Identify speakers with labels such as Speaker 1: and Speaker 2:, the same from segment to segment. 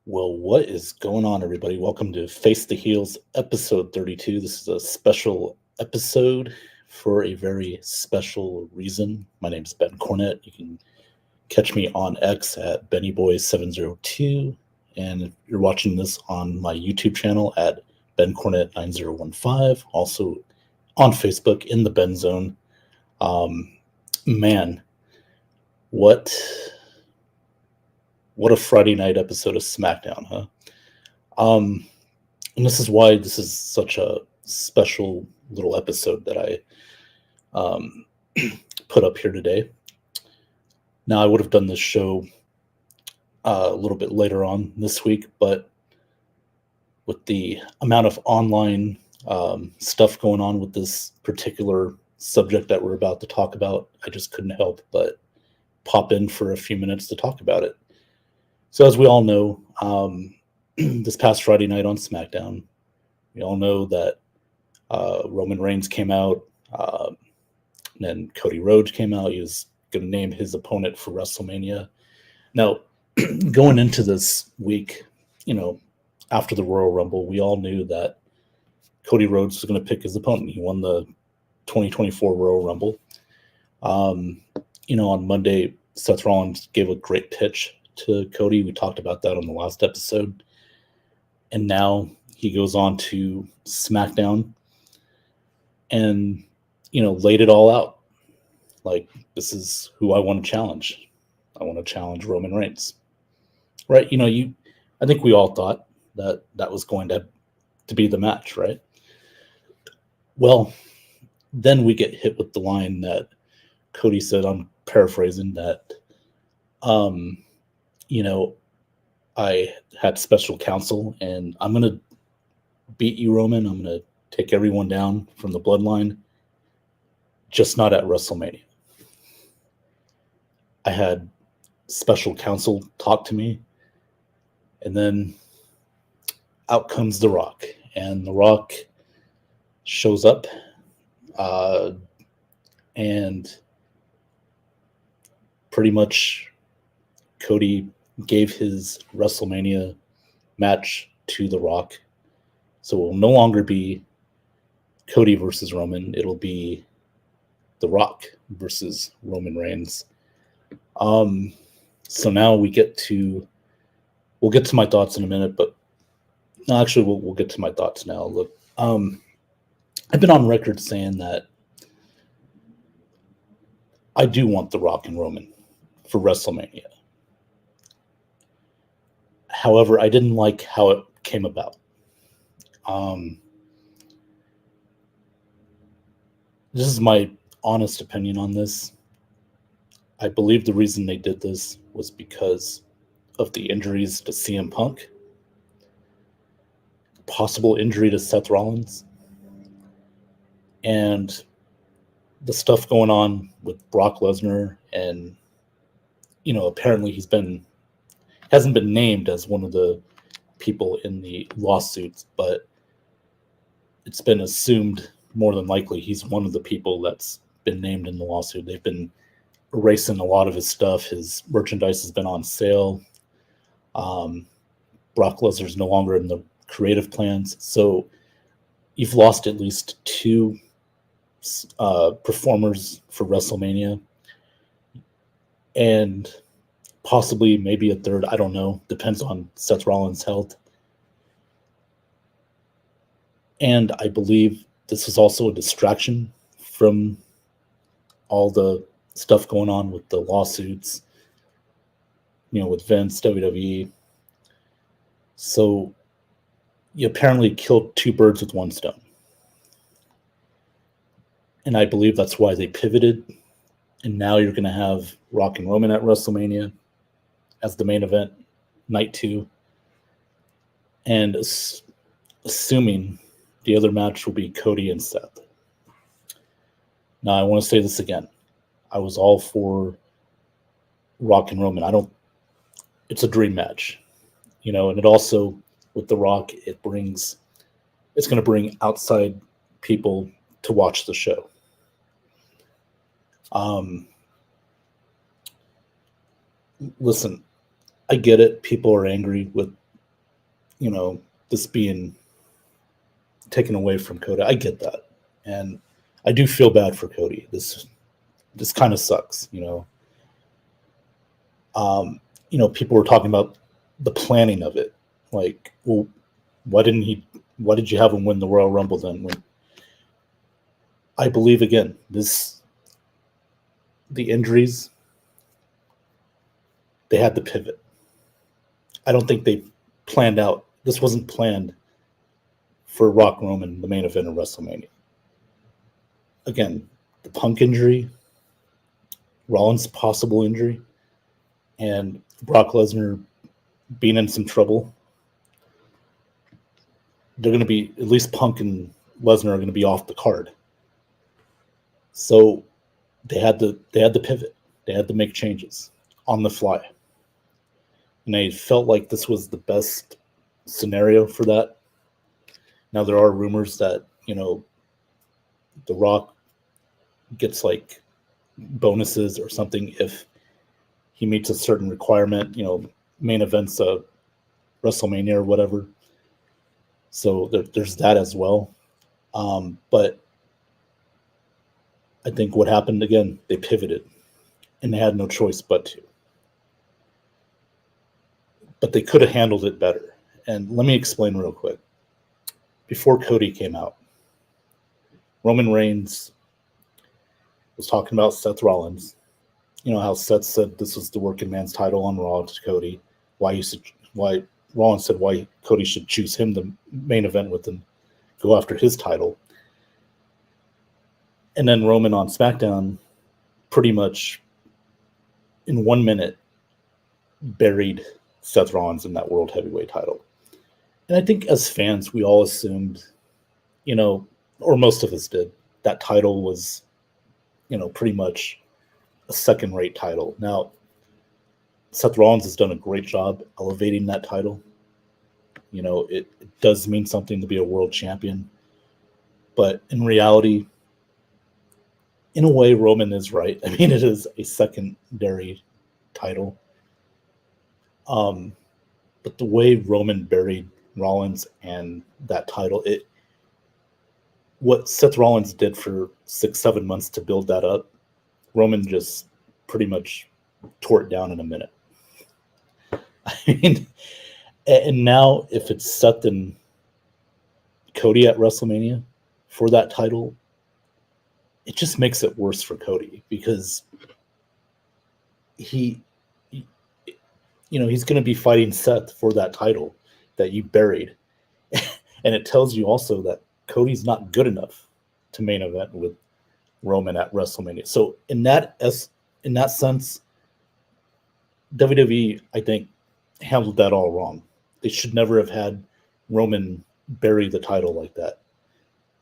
Speaker 1: Well, what is going on, everybody? Welcome to Face the Heels, episode 32. This is a special episode for a very special reason. My name is Ben Cornett. You can catch me on X at BennyBoy702. And if you're watching this on my YouTube channel at BenCornett9015, also on Facebook in the Ben Zone. Man, what a Friday night episode of SmackDown, huh? And this is why this is such a special little episode that I put up here today. Now, I would have done this show a little bit later on this week, but with the amount of online stuff going on with this particular subject that we're about to talk about, I just couldn't help but pop in for a few minutes to talk about it. So as we all know, this past Friday night on SmackDown, we all know that Roman Reigns came out, and then Cody Rhodes came out. He was going to name his opponent for WrestleMania. Now, going into this week, after the Royal Rumble, we all knew that Cody Rhodes was going to pick his opponent. He won the 2024 Royal Rumble. On Monday, Seth Rollins gave a great pitch to Cody. We talked about that on the last episode. And now he goes on to SmackDown and, laid it all out. Like, this is who I want to challenge. I want to challenge Roman Reigns. Right? I think we all thought that was going to be the match, right? Well, then we get hit with the line that Cody said, I'm paraphrasing, that, I had special counsel and I'm going to beat you, Roman. I'm going to take everyone down from the bloodline, just not at WrestleMania. I had special counsel talk to me, and then out comes The Rock. And The Rock shows up, and pretty much Cody gave his WrestleMania match to The Rock. So it will no longer be Cody versus Roman. It'll be The Rock versus Roman Reigns. So now we'll get to my thoughts in a minute, but no, actually we'll get to my thoughts now. Look, I've been on record saying that I do want The Rock and Roman for WrestleMania. However, I didn't like how it came about. This is my honest opinion on this. I believe the reason they did this was because of the injuries to CM Punk, possible injury to Seth Rollins, and the stuff going on with Brock Lesnar. And, apparently hasn't been named as one of the people in the lawsuits, but it's been assumed more than likely he's one of the people that's been named in the lawsuit. They've been erasing a lot of his stuff. His merchandise has been on sale. Brock Lesnar's no longer in the creative plans. So you've lost at least two performers for WrestleMania, and possibly maybe a third. I don't know. Depends on Seth Rollins' health. And I believe this is also a distraction from all the stuff going on with the lawsuits, with Vince, WWE. So you apparently killed two birds with one stone. And I believe that's why they pivoted. And now you're going to have Rock and Roman at WrestleMania as the main event, night 2. And assuming the other match will be Cody and Seth. Now, I want to say this again. I was all for Rock and Roman. It's a dream match, and it also, with The Rock, it's going to bring outside people to watch the show. Listen, I get it. People are angry with this being taken away from Cody. I get that, and I do feel bad for Cody. This kind of sucks. People were talking about the planning of it. Like, well, why did you have him win the Royal Rumble then? When I believe again, the injuries, they had to pivot. I don't think they planned out. This wasn't planned for Rock Roman, the main event of WrestleMania. Again, the Punk injury, Rollins' possible injury, and Brock Lesnar being in some trouble. They're going to be, at least Punk and Lesnar are going to be off the card. So they had to pivot. They had to make changes on the fly. And I felt like this was the best scenario for that. Now there are rumors that, The Rock gets like bonuses or something if he meets a certain requirement, main events of WrestleMania or whatever. So there's that as well. But I think what happened again, they pivoted and they had no choice but to. But they could have handled it better. And let me explain real quick. Before Cody came out, Roman Reigns was talking about Seth Rollins. How Seth said this was the working man's title on Raw to Cody. Why Rollins said why Cody should choose him the main event with him, go after his title. And then Roman on SmackDown pretty much in 1 minute buried Seth Rollins in that World Heavyweight title. And I think as fans, we all assumed, or most of us did, that title was, pretty much a second-rate title. Now, Seth Rollins has done a great job elevating that title. It does mean something to be a world champion. But in reality, in a way, Roman is right. I mean, it is a secondary title. But the way Roman buried Rollins and that title, what Seth Rollins did for 6-7 months to build that up, Roman just pretty much tore it down in a minute. I mean, and now if it's Seth and Cody at WrestleMania for that title, it just makes it worse for Cody because he's going to be fighting Seth for that title that you buried. And it tells you also that Cody's not good enough to main event with Roman at WrestleMania. So in that sense, WWE, I think, handled that all wrong. They should never have had Roman bury the title like that,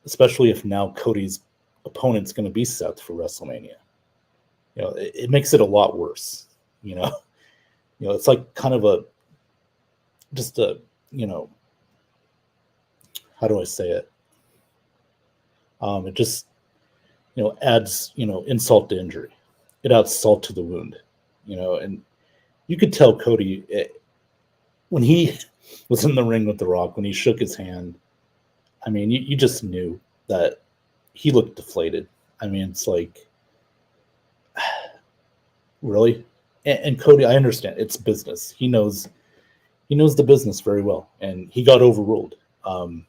Speaker 1: especially if now Cody's opponent's going to be Seth for WrestleMania. It makes it a lot worse. It's like kind of how do I say it? It just, adds, insult to injury. It adds salt to the wound, and you could tell Cody when he was in the ring with The Rock, when he shook his hand, I mean, you just knew that he looked deflated. I mean, it's like, really? And Cody, I understand it's business. He knows the business very well, and he got overruled. I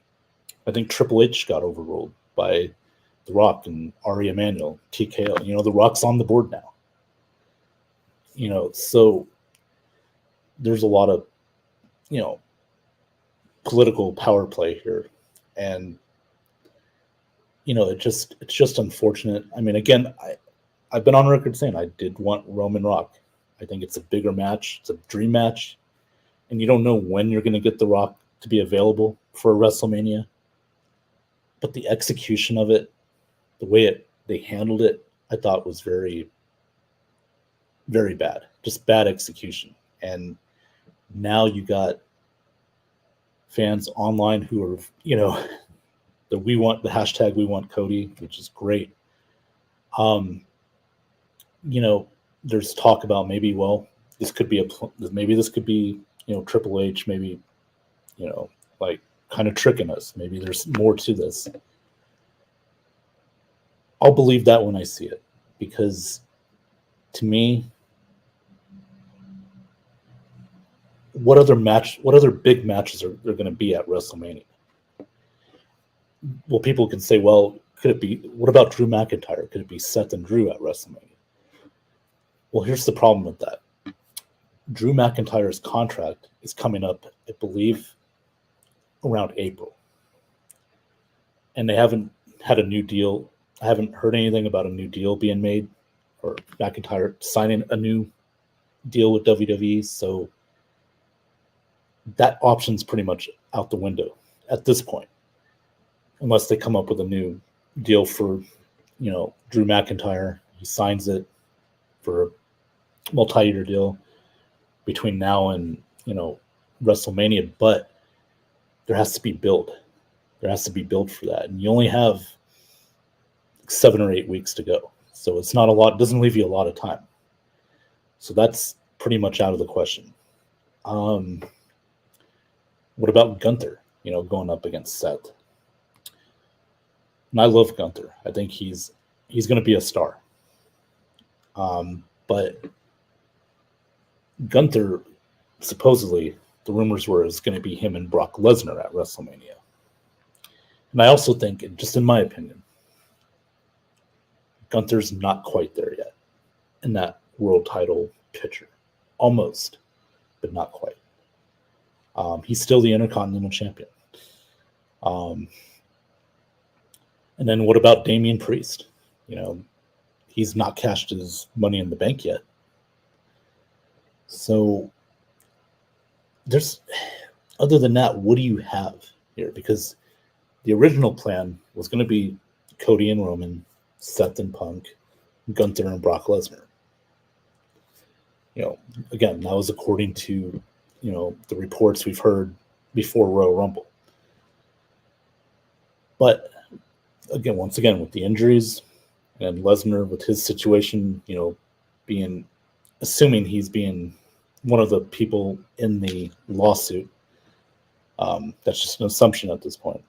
Speaker 1: think Triple H got overruled by The Rock and Ari Emanuel, TKO. The Rock's on the board now. So there's a lot of, political power play here. And, it's just unfortunate. I mean, again, I've been on record saying I did want Roman Rock. I think it's a bigger match. It's a dream match. And you don't know when you're going to get The Rock to be available for a WrestleMania. But the execution of it, the way they handled it, I thought was very, very bad. Just bad execution. And now you got fans online who are, the hashtag we want Cody, which is great. There's talk about maybe, this could be Triple H, maybe like kind of tricking us. Maybe there's more to this. I'll believe that when I see it, because to me, what other big matches are there going to be at WrestleMania? Well, people can say, well, could it be, what about Drew McIntyre? Could it be Seth and Drew at WrestleMania? Well, here's the problem with that. Drew McIntyre's contract is coming up, I believe, around April. And they haven't had a new deal. I haven't heard anything about a new deal being made or McIntyre signing a new deal with WWE. So that option's pretty much out the window at this point, unless they come up with a new deal for, Drew McIntyre. He signs it for a multi-year deal between now and, WrestleMania, but there has to be build. There has to be build for that. And you only have 7 or 8 weeks to go. So it's not a lot. It doesn't leave you a lot of time. So that's pretty much out of the question. What about Gunther, going up against Seth? And I love Gunther. I think he's going to be a star. But Gunther, supposedly, the rumors were is going to be him and Brock Lesnar at WrestleMania. And I also think, just in my opinion, Gunther's not quite there yet in that world title picture. Almost, but not quite. He's still the Intercontinental Champion. And then what about Damian Priest? He's not cashed his Money in the Bank yet. So other than that, what do you have here? Because the original plan was going to be Cody and Roman, Seth and Punk, Gunther and Brock Lesnar. Again, that was according to, the reports we've heard before Royal Rumble. But once again, with the injuries and Lesnar with his situation, assuming he's being one of the people in the lawsuit, that's just an assumption at this point.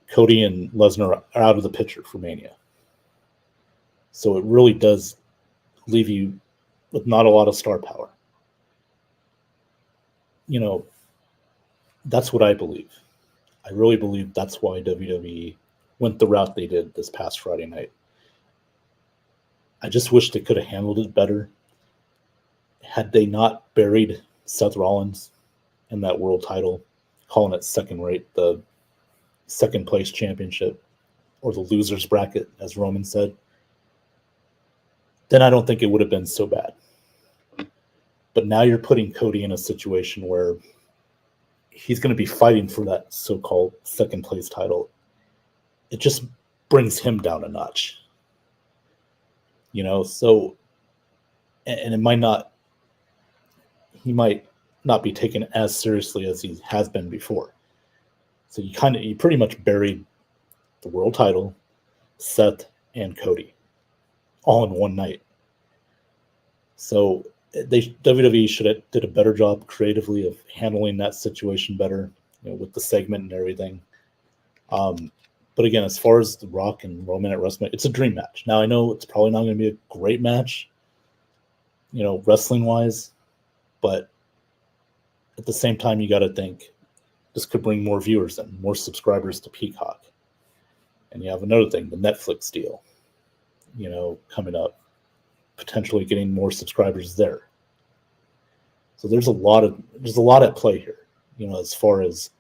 Speaker 1: Cody and Lesnar are out of the picture for Mania. So it really does leave you with not a lot of star power. That's what I believe. I really believe that's why WWE went the route they did this past Friday night. I just wish they could have handled it better. Had they not buried Seth Rollins in that world title, calling it second rate, the second place championship, or the loser's bracket, as Roman said, then I don't think it would have been so bad. But now you're putting Cody in a situation where he's going to be fighting for that so-called second place title. It just brings him down a notch. So, and it might not, he might not be taken as seriously as he has been before. So you pretty much buried the world title, Seth and Cody, all in one night. So WWE should have did a better job creatively of handling that situation better, with the segment and everything. But again, as far as The Rock and Roman at WrestleMania, it's a dream match. Now, I know it's probably not going to be a great match, wrestling-wise, but at the same time, you got to think this could bring more viewers in, more subscribers to Peacock. And you have another thing, the Netflix deal, coming up, potentially getting more subscribers there. So there's a lot at play here, as far as,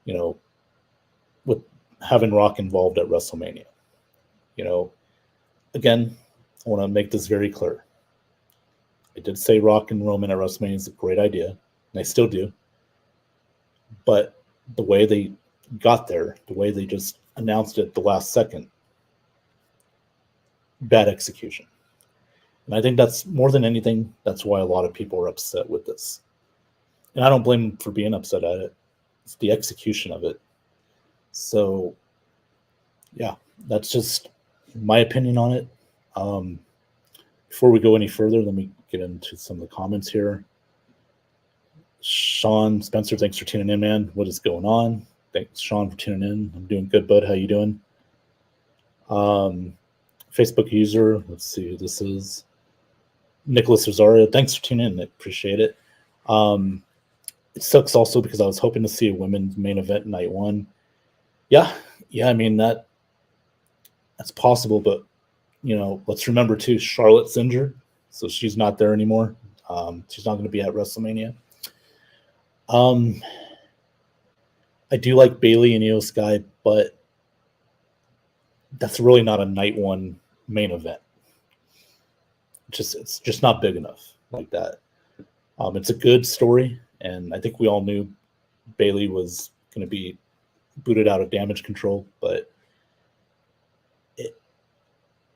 Speaker 1: with having Rock involved at WrestleMania. Again, I want to make this very clear. I did say Rock and Roman at WrestleMania is a great idea, and I still do. But the way they got there, the way they just announced it the last second, bad execution. And I think that's more than anything, that's why a lot of people are upset with this. And I don't blame them for being upset at it. It's the execution of it. So, yeah, that's just my opinion on it. Before we go any further, let me get into some of the comments here. Sean Spencer, thanks for tuning in, man. What is going on? Thanks, Sean, for tuning in. I'm doing good, bud. How you doing? Facebook user, let's see who this is. Nicholas Rosario, thanks for tuning in. I appreciate it. It sucks also because I was hoping to see a women's main event night one. Yeah, I mean that's possible, but let's remember too, Charlotte's injured, so she's not there anymore. She's not going to be at WrestleMania. I do like Bayley and Io Sky, but that's really not a night one main event. It's just not big enough like that. It's a good story, and I think we all knew Bayley was going to be booted out of Damage Control, but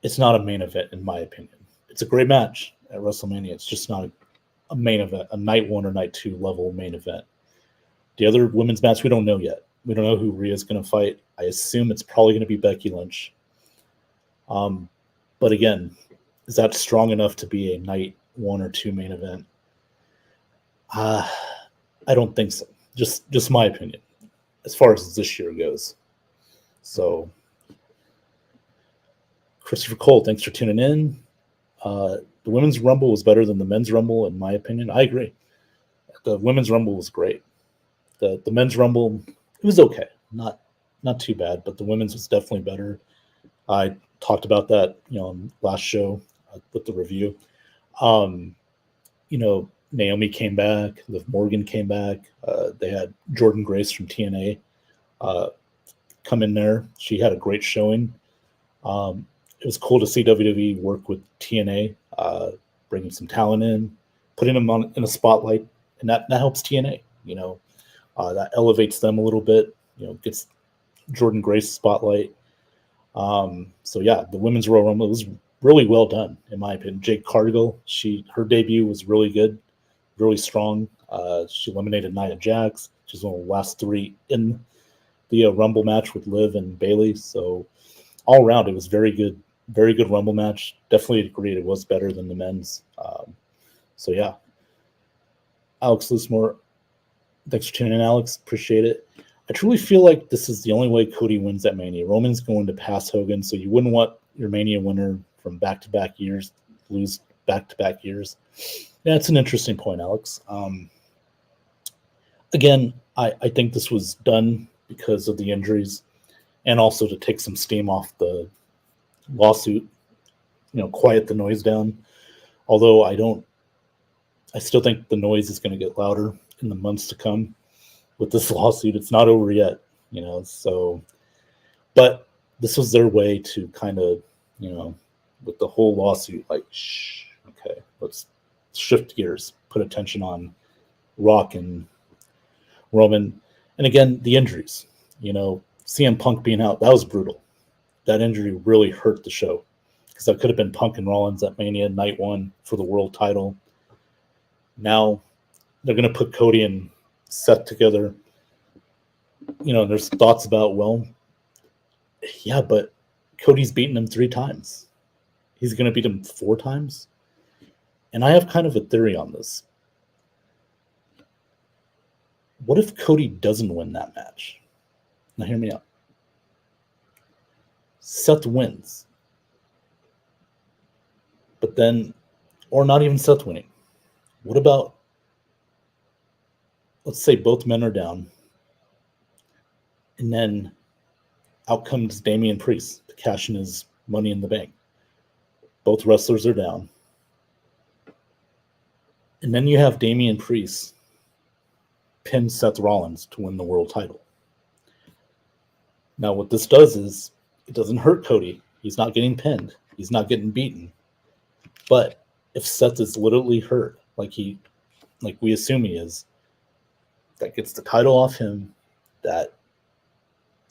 Speaker 1: it's not a main event in my opinion. It's a great match at WrestleMania. It's just not a main event, a night one or night two level main event. The other women's match, we don't know yet. We don't know who Rhea's going to fight. I assume it's probably going to be Becky Lynch. But again, is that strong enough to be a night one or two main event? I don't think so. Just my opinion, as far as this year goes. So, Christopher Cole, thanks for tuning in. The Women's Rumble was better than the Men's Rumble, in my opinion. I agree. The Women's Rumble was great. The Men's Rumble, it was okay. Not too bad, but the Women's was definitely better. I talked about that, on last show with the review. Naomi came back. Liv Morgan came back. They had Jordan Grace from TNA come in there. She had a great showing. It was cool to see WWE work with TNA, bringing some talent in, putting them in a spotlight, and that helps TNA. That elevates them a little bit. Gets Jordan Grace spotlight. So yeah, the Women's Royal Rumble was really well done, in my opinion. Jade Cargill, her debut was really good, really strong. She eliminated Nia Jax. She's one of the last three in the Rumble match with Liv and Bayley. So all around, it was very good Rumble match. Definitely agreed it was better than the men's. So yeah, Alex Lismore, thanks for tuning in, Alex. Appreciate it. I truly feel like this is the only way Cody wins at Mania. Roman's going to pass Hogan, so you wouldn't want your Mania winner from back-to-back years lose back-to-back years. Yeah, it's an interesting point, Alex. Again, I think this was done because of the injuries and also to take some steam off the lawsuit, quiet the noise down. Although I still think the noise is going to get louder in the months to come with this lawsuit. It's not over yet, so, but this was their way to kind of, with the whole lawsuit, like, shh, okay, let's shift gears, put attention on Rock and Roman. And again, the injuries, CM Punk being out, that was brutal. That injury really hurt the show because that could have been Punk and Rollins at Mania night one for the world title. Now they're going to put Cody and Seth together. There's thoughts about, well, yeah, but Cody's beaten him 3 times. He's going to beat him 4 times. And I have kind of a theory on this. What if Cody doesn't win that match? Now hear me out. Seth wins. But then, or not even Seth winning. What about, let's say both men are down, and then out comes Damian Priest to cash in his Money in the Bank. Both wrestlers are down. And then you have Damian Priest pin Seth Rollins to win the world title. Now, what this does is it doesn't hurt Cody. He's not getting pinned. He's not getting beaten. But if Seth is literally hurt, like we assume he is, that gets the title off him, that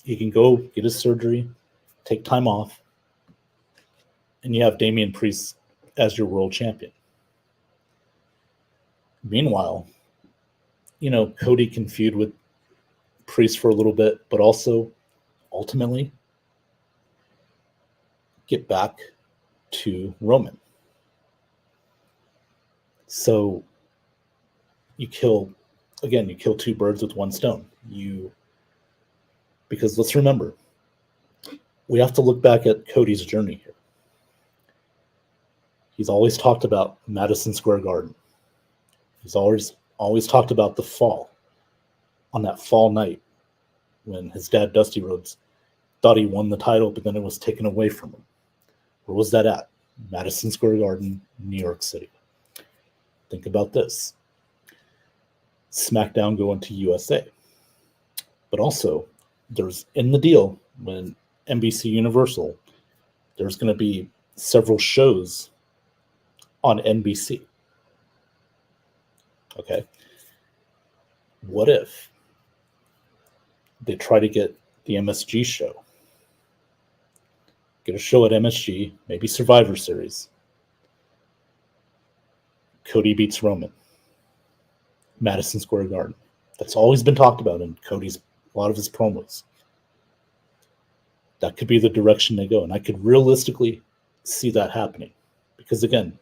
Speaker 1: he can go get his surgery, take time off, and you have Damian Priest as your world champion. Meanwhile, Cody can feud with Priest for a little bit, but also ultimately get back to Roman. So you kill again, you kill two birds with one stone. Because let's remember, we have to look back at Cody's journey here. He's always talked about Madison Square Garden. He's always talked about the fall, on that fall night when his dad, Dusty Rhodes, thought he won the title, but then it was taken away from him. Where was that at? Madison Square Garden, New York City. Think about this. SmackDown going to USA. But also, there's in the deal when NBC Universal, there's going to be several shows on NBC. Okay. What if they try to get the MSG show? Get a show at MSG, maybe Survivor Series. Cody beats Roman. Madison Square Garden. That's always been talked about in Cody's, a lot of his promos. That could be the direction they go. And I could realistically see that happening. Because again,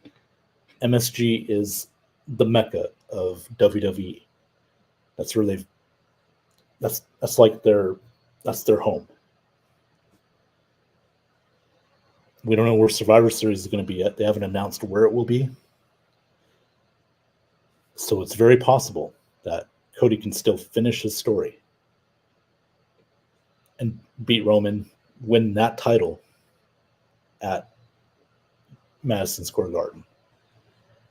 Speaker 1: MSG is the mecca of WWE. That's where that's like their home. We don't know where Survivor Series is going to be yet. They haven't announced where it will be. So it's very possible that Cody can still finish his story and beat Roman, win that title at Madison Square Garden.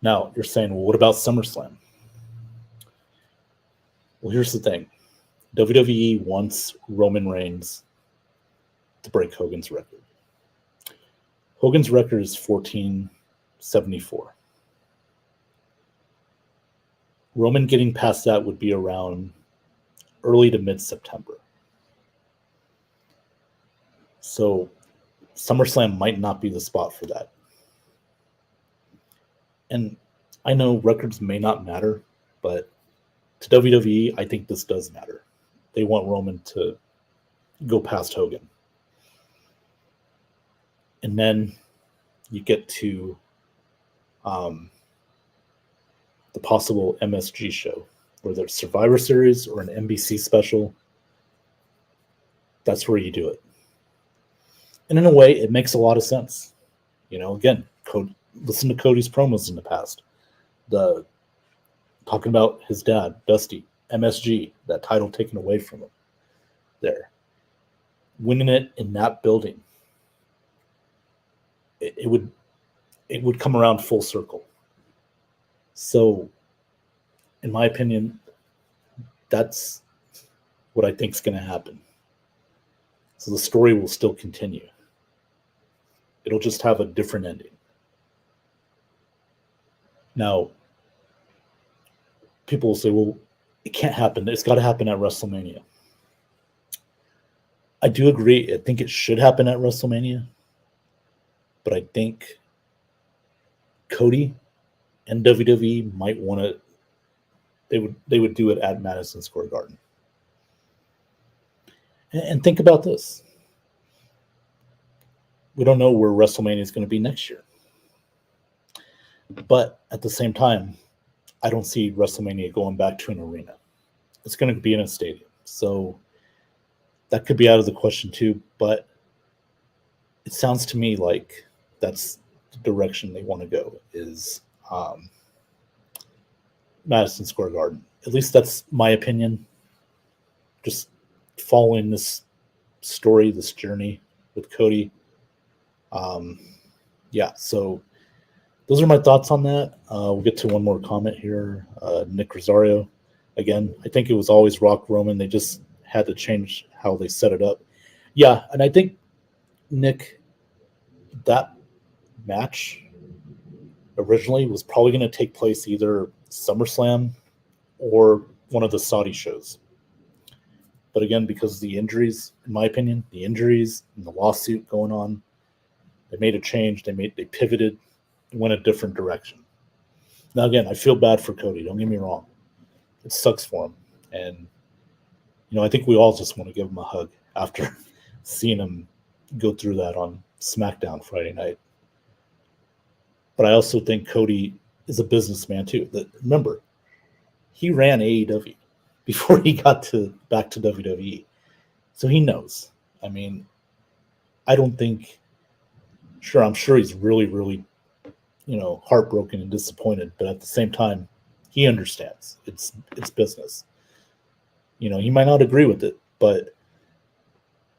Speaker 1: Now, you're saying, well, what about SummerSlam? Well, here's the thing. WWE wants Roman Reigns to break Hogan's record. Hogan's record is 1474. Roman getting past that would be around early to mid-September. So SummerSlam might not be the spot for that. And I know records may not matter, but to WWE, I think this does matter. They want Roman to go past Hogan. And then you get to the possible MSG show, whether it's Survivor Series or an NBC special. That's where you do it. And in a way, it makes a lot of sense. You know, again, listen to Cody's promos in the past. Talking about his dad, Dusty, MSG, that title taken away from him. There. Winning it in that building. It would come around full circle. So, in my opinion, that's what I think is going to happen. So the story will still continue. It'll just have a different ending. Now, people will say, well, it can't happen. It's got to happen at WrestleMania. I do agree. I think it should happen at WrestleMania. But I think Cody and WWE might want to, they would do it at Madison Square Garden. And think about this. We don't know where WrestleMania is going to be next year. But at the same time, I don't see WrestleMania going back to an arena. It's going to be in a stadium. So that could be out of the question too. But it sounds to me like that's the direction they want to go, is Madison Square Garden. At least that's my opinion. Just following this story, this journey with Cody. So those are my thoughts on that. We'll get to one more comment here. Nick Rosario. Again, I think it was always Rock Roman. They just had to change how they set it up. Yeah, and I think, Nick, that match originally was probably going to take place either SummerSlam or one of the Saudi shows. But again, because of the injuries, in my opinion, the injuries and the lawsuit going on, they made a change. They pivoted, went a different direction. Now, again, I feel bad for Cody. Don't get me wrong. It sucks for him. And, I think we all just want to give him a hug after seeing him go through that on SmackDown Friday night. But I also think Cody is a businessman too. Remember, he ran AEW before he got back to WWE. So he knows. I mean, I don't think, I'm sure he's really, really, heartbroken and disappointed, but at the same time, he understands. It's business. He might not agree with it, but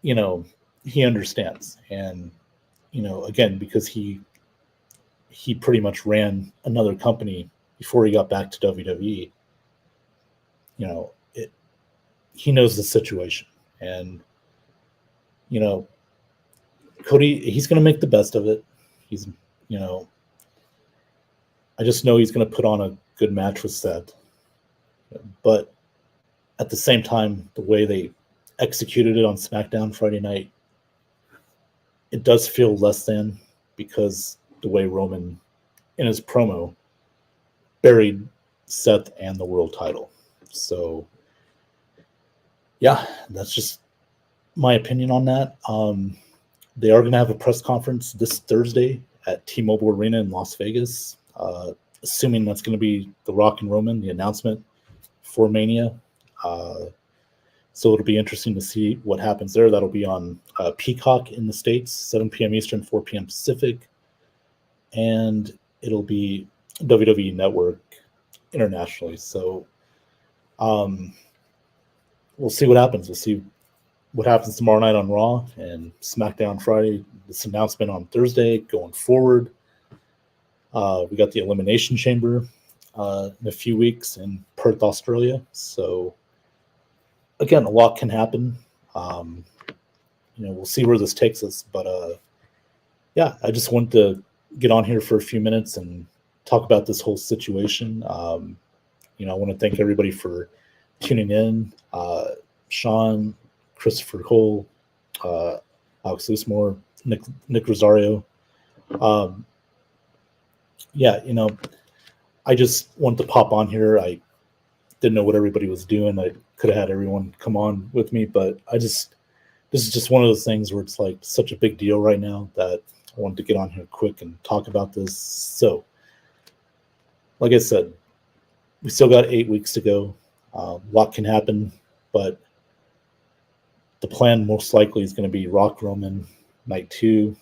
Speaker 1: he understands. And again, because he pretty much ran another company before he got back to WWE, he knows the situation. And Cody, he's going to make the best of it. He's I just know he's going to put on a good match with Seth. But at the same time, the way they executed it on SmackDown Friday night, it does feel less than, because the way Roman, in his promo, buried Seth and the world title. So, yeah, that's just my opinion on that. They are going to have a press conference this Thursday at T-Mobile Arena in Las Vegas, assuming that's going to be The Rock and Roman, the announcement for Mania. So it'll be interesting to see what happens there. That'll be on Peacock in the States, 7 p.m. Eastern, 4 p.m. Pacific. And it'll be WWE Network internationally. So we'll see what happens. We'll see what happens tomorrow night on Raw and SmackDown Friday. This announcement on Thursday going forward. We got the Elimination Chamber in a few weeks in Perth, Australia. So again, a lot can happen. We'll see where this takes us. But yeah, I just wanted to get on here for a few minutes and talk about this whole situation. I want to thank everybody for tuning in. Sean, Christopher Cole, Alex Loosemore, Nick Rosario. Yeah, I just wanted to pop on here. I didn't know what everybody was doing. I could have had everyone come on with me, but this is just one of those things where it's like such a big deal right now that I wanted to get on here quick and talk about this. So, like I said, we still got 8 weeks to go. A lot can happen, but the plan most likely is going to be Rock Roman night 2,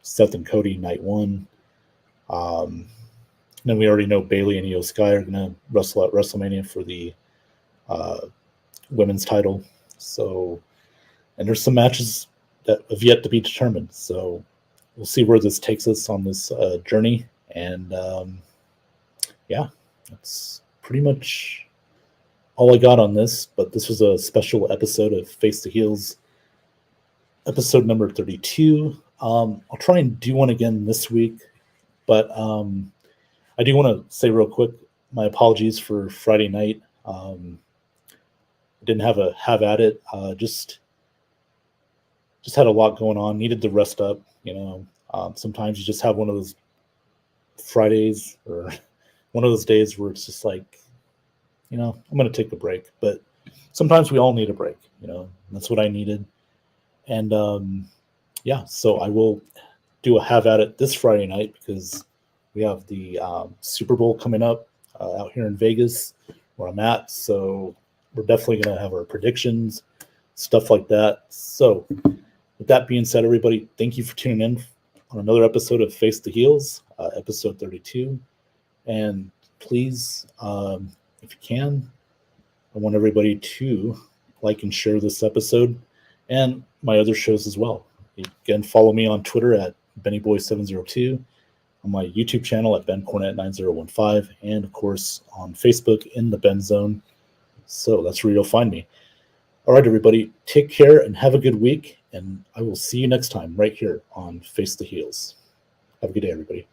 Speaker 1: Seth and Cody night 1. Then we already know Bayley and Io Sky are going to wrestle at WrestleMania for the women's title. So, and there's some matches that have yet to be determined. So we'll see where this takes us on this journey. And yeah, that's pretty much all I got on this. But this was a special episode of Face the Heels, episode number 32. I'll try and do one again this week. But I do want to say real quick, my apologies for Friday night. I didn't have at it. Just had a lot going on. Needed to rest up. Sometimes you just have one of those Fridays or one of those days where it's just like, I'm going to take a break. But sometimes we all need a break. That's what I needed. And yeah, so I will do a have at it this Friday night because we have the Super Bowl coming up out here in Vegas where I'm at. So we're definitely going to have our predictions, stuff like that. So with that being said, everybody, thank you for tuning in on another episode of Face the Heels, episode 32. And please, if you can, I want everybody to like and share this episode and my other shows as well. You can follow me on Twitter at BennyBoy702, on my YouTube channel at BenCornett9015, and of course on Facebook in the Ben Zone. So that's where you'll find me. All right, everybody, take care and have a good week, and I will see you next time right here on Face the Heels. Have a good day, everybody.